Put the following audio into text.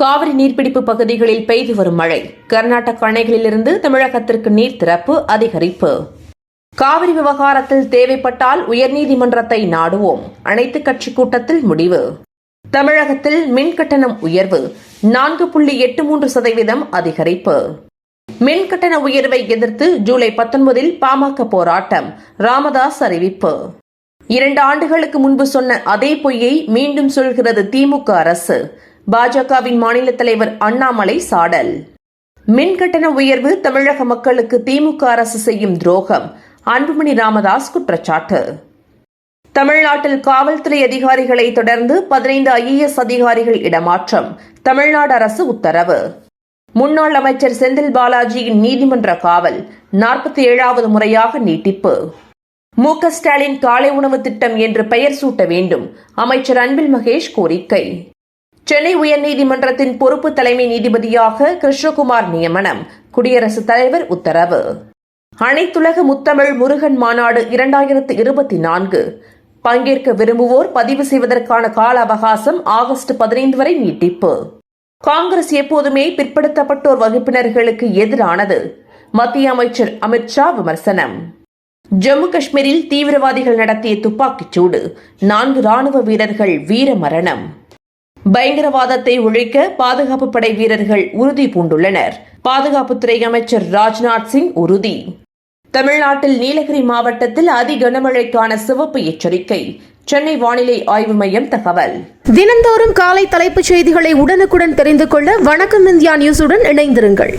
காவிரி நீர்பிடிப்பு பகுதிகளில் பெய்து வரும் மழை. கர்நாடக அணைகளிலிருந்து தமிழகத்திற்கு நீர் திறப்பு அதிகரிப்பு. காவிரி விவகாரத்தில் தேவைப்பட்டால் உயர்நீதிமன்றத்தை நாடுவோம். அனைத்துக் கட்சி கூட்டத்தில் முடிவு. தமிழகத்தில் மின் கட்டணம் உயர்வு 4.83% அதிகரிப்பு. மின் கட்டண உயர்வை எதிர்த்து ஜூலை 19 பாமக போராட்டம். ராமதாஸ் அறிவிப்பு. 2 ஆண்டுகளுக்கு முன்பு சொன்ன அதே பொய்யை மீண்டும் சொல்கிறது திமுக அரசு. பாஜகவின் மாநில தலைவர் அண்ணாமலை சாடல். மின் கட்டண உயர்வு தமிழக மக்களுக்கு திமுக அரசு செய்யும் துரோகம். அன்புமணி ராமதாஸ் குற்றச்சாட்டு. தமிழ்நாட்டில் காவல்துறை அதிகாரிகளை தொடர்ந்து 15 IAS அதிகாரிகள் இடமாற்றம். தமிழ்நாடு அரசு உத்தரவு. முன்னாள் அமைச்சர் செந்தில் பாலாஜியின் நீதிமன்ற காவல் 47வது முறையாக நீட்டிப்பு. மு.க. ஸ்டாலின் காலை உணவு திட்டம் என்று பெயர் சூட்ட வேண்டும். அமைச்சர் அன்பில் மகேஷ் கோரிக்கை. சென்னை உயர்நீதிமன்றத்தின் பொறுப்பு தலைமை நீதிபதியாக கிருஷ்ணகுமார் நியமனம். குடியரசுத் தலைவர் உத்தரவு. அனைத்துலக முத்தமிழ் முருகன் மாநாடு 2024 பங்கேற்க விரும்புவோர் பதிவு செய்வதற்கான கால அவகாசம் ஆகஸ்ட் 15 வரை நீட்டிப்பு. காங்கிரஸ் எப்போதுமே பிற்படுத்தப்பட்டோர் வகுப்பினர்களுக்கு எதிரானது. மத்திய அமைச்சர் அமித்ஷா விமர்சனம். ஜம்மு காஷ்மீரில் தீவிரவாதிகள் நடத்திய துப்பாக்கிச்சூடு. 4 ராணுவ வீரர்கள் வீரமரணம். பயங்கரவாதத்தை ஒழிக்க பாதுகாப்பு படை வீரர்கள் உறுதி பூண்டுள்ளனர். பாதுகாப்புத்துறை அமைச்சர் ராஜ்நாத் சிங் உறுதி. தமிழ்நாட்டில் நீலகிரி மாவட்டத்தில் அதி கனமழைக்கான சிவப்பு எச்சரிக்கை. சென்னை வானிலை ஆய்வு மையம் தகவல். தினந்தோறும் காலை தலைப்புச் செய்திகளை உடனுக்குடன் தெரிந்து கொள்ள வணக்கம் இந்தியா நியூஸுடன் இணைந்திருங்கள்.